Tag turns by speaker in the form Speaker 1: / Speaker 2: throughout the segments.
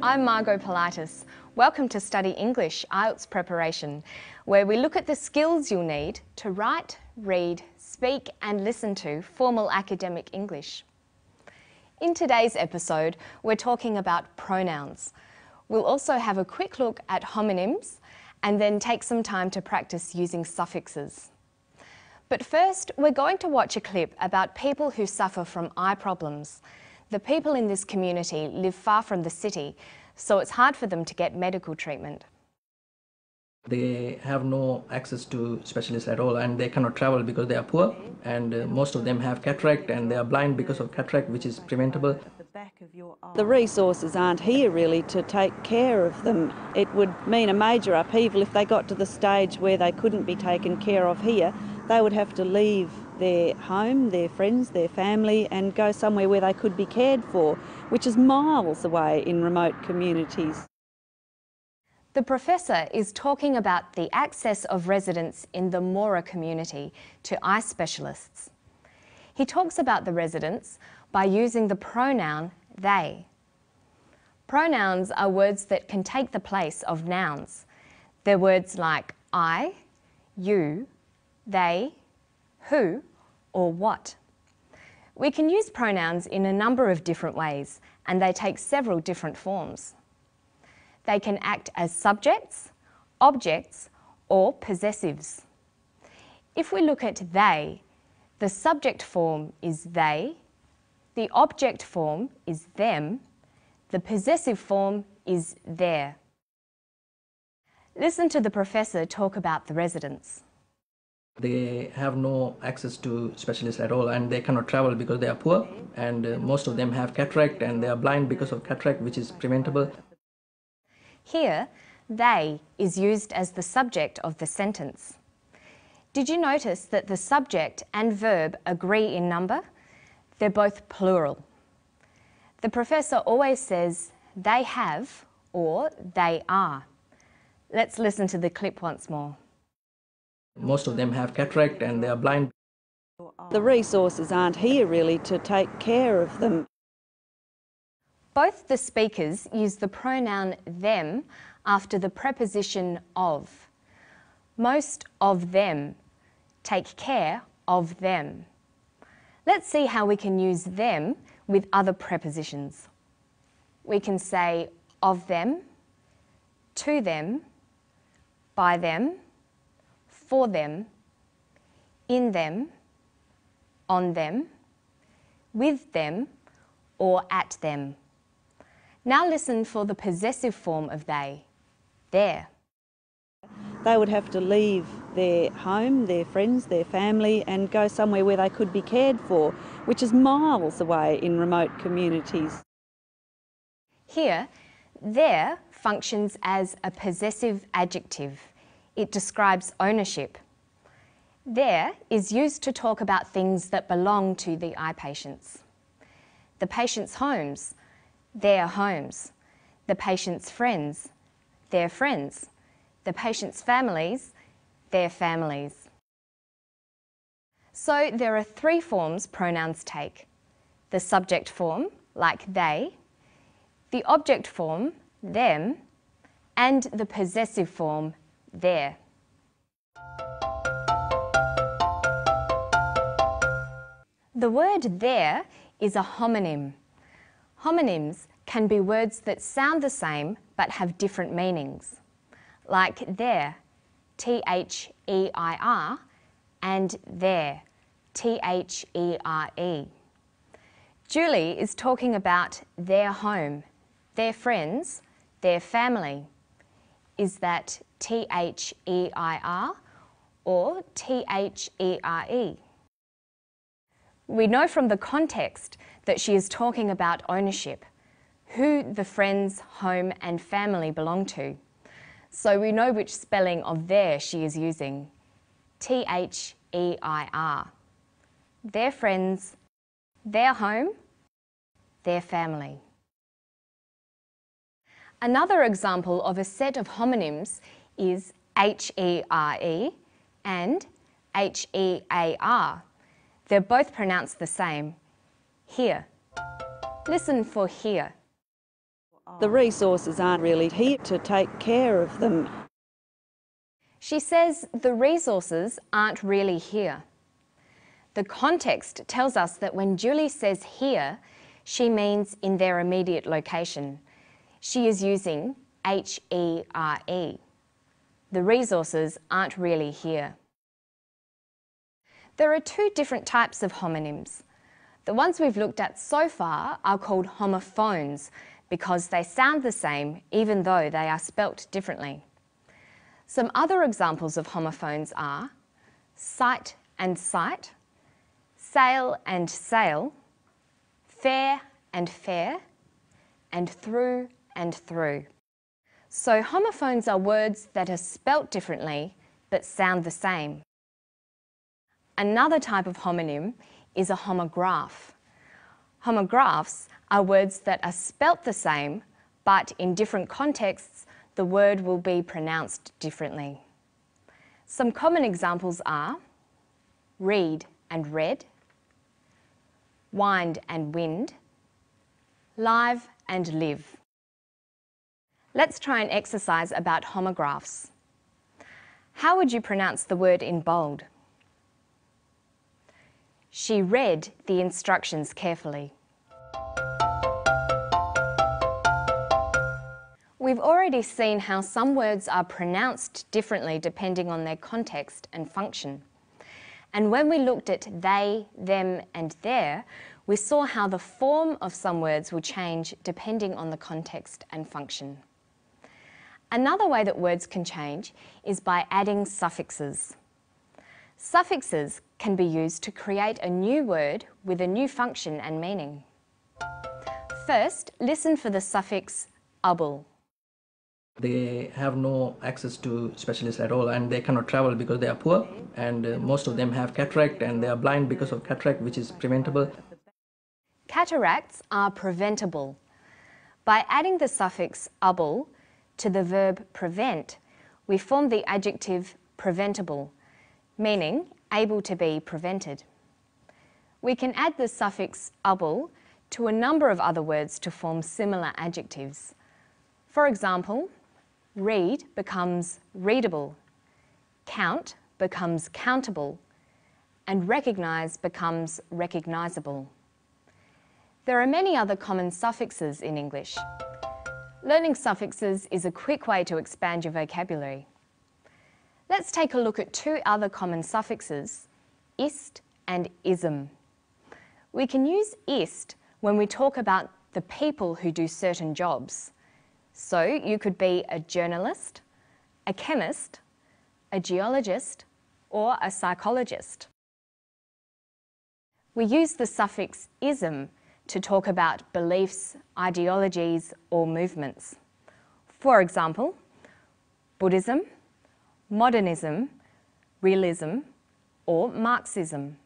Speaker 1: I'm Margot Politis. Welcome to Study English IELTS Preparation, where we look at the skills you'll need to write, read, speak and listen to formal academic English. In today's episode, we're talking about pronouns. We'll also have a quick look at homonyms and then take some time to practice using suffixes. But first, we're going to watch a clip about people who suffer from eye problems. The people in this community live far from the city, so it's hard for them to get medical treatment.
Speaker 2: They have no access to specialists at all, and they cannot travel because they are poor, and most of them have cataract and they are blind because of cataract, which is preventable.
Speaker 3: The resources aren't here really to take care of them. It would mean a major upheaval if they got to the stage where they couldn't be taken care of here. They would have to leave their home, their friends, their family and go somewhere where they could be cared for, which is miles away in remote communities.
Speaker 1: The professor is talking about the access of residents in the Mora community to eye specialists. He talks about the residents by using the pronoun they. Pronouns are words that can take the place of nouns. They're words like I, you, they, who, or what. We can use pronouns in a number of different ways, and they take several different forms. They can act as subjects, objects, or possessives. If we look at they, the subject form is they, the object form is them, the possessive form is their. Listen to the professor talk about the residents.
Speaker 2: They have no access to specialists at all, and they cannot travel because they are poor, and most of them have cataract and they are blind because of cataract, which is preventable.
Speaker 1: Here, they is used as the subject of the sentence. Did you notice that the subject and verb agree in number? They're both plural. The professor always says they have or they are. Let's listen to the clip once more.
Speaker 2: Most of them have cataract and they are blind.
Speaker 3: The resources aren't here really to take care of them.
Speaker 1: Both the speakers use the pronoun them after the preposition of. Most of them take care of them. Let's see how we can use them with other prepositions. We can say of them, to them, by them, for them, in them, on them, with them, or at them. Now listen for the possessive form of they, their.
Speaker 3: They would have to leave their home, their friends, their family and go somewhere where they could be cared for, which is miles away in remote communities.
Speaker 1: Here, their functions as a possessive adjective. It describes ownership. Their is used to talk about things that belong to the eye patients. The patient's homes, their homes. The patient's friends, their friends. The patient's families, their families. So there are three forms pronouns take. The subject form, like they, the object form, them, and the possessive form, their. The word their is a homonym. Homonyms can be words that sound the same but have different meanings, like there, T-H-E-I-R, and there, T-H-E-R-E. Julie is talking about their home, their friends, their family. Is that T-H-E-I-R or T-H-E-R-E? We know from the context that she is talking about ownership, who the friends, home and family belong to. So we know which spelling of their she is using, T-H-E-I-R. Their friends, their home, their family. Another example of a set of homonyms is H-E-R-E and H-E-A-R. They're both pronounced the same, here. Listen for here.
Speaker 3: The resources aren't really here to take care of them.
Speaker 1: She says the resources aren't really here. The context tells us that when Julie says here, she means in their immediate location. She is using HERE. The resources aren't really here. There are two different types of homonyms. The ones we've looked at so far are called homophones because they sound the same even though they are spelt differently. Some other examples of homophones are sight and sight, sail and sail, fair and fair, and through and through. So homophones are words that are spelt differently but sound the same. Another type of homonym is a homograph. Homographs are words that are spelt the same but in different contexts the word will be pronounced differently. Some common examples are read and read, wind and wind, live and live. Let's try an exercise about homographs. How would you pronounce the word in bold? She read the instructions carefully. We've already seen how some words are pronounced differently depending on their context and function. And when we looked at they, them and their, we saw how the form of some words will change depending on the context and function. Another way that words can change is by adding suffixes. Suffixes can be used to create a new word with a new function and meaning. First, listen for the suffix able.
Speaker 2: They have no access to specialists at all and they cannot travel because they are poor, and most of them have cataract and they are blind because of cataract, which is preventable.
Speaker 1: Cataracts are preventable. By adding the suffix able to the verb prevent, we form the adjective preventable, meaning able to be prevented. We can add the suffix able to a number of other words to form similar adjectives. For example, read becomes readable, count becomes countable, and recognise becomes recognisable. There are many other common suffixes in English. Learning suffixes is a quick way to expand your vocabulary. Let's take a look at two other common suffixes, ist and ism. We can use ist when we talk about the people who do certain jobs. So you could be a journalist, a chemist, a geologist, or a psychologist. We use the suffix ism to talk about beliefs, ideologies, or movements. For example, Buddhism, modernism, realism, or Marxism.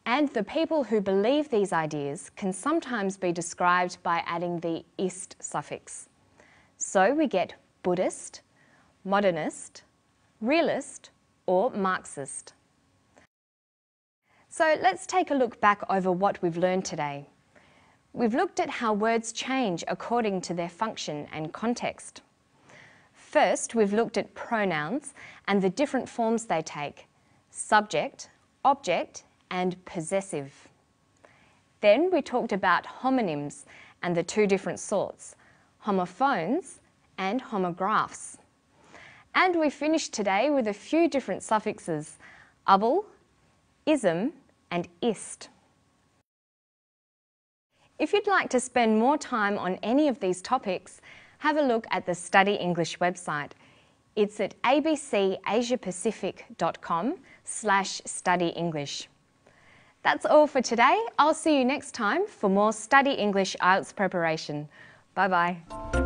Speaker 1: And the people who believe these ideas can sometimes be described by adding the ist suffix. So we get Buddhist, modernist, realist, or Marxist. So let's take a look back over what we've learned today. We've looked at how words change according to their function and context. First, we've looked at pronouns and the different forms they take: subject, object, and possessive. Then we talked about homonyms and the two different sorts, homophones and homographs. And we finished today with a few different suffixes: able, ism, and ist. If you'd like to spend more time on any of these topics, have a look at the Study English website. It's at abcasiapacific.com/studyenglish. That's all for today. I'll see you next time for more Study English IELTS preparation. Bye-bye.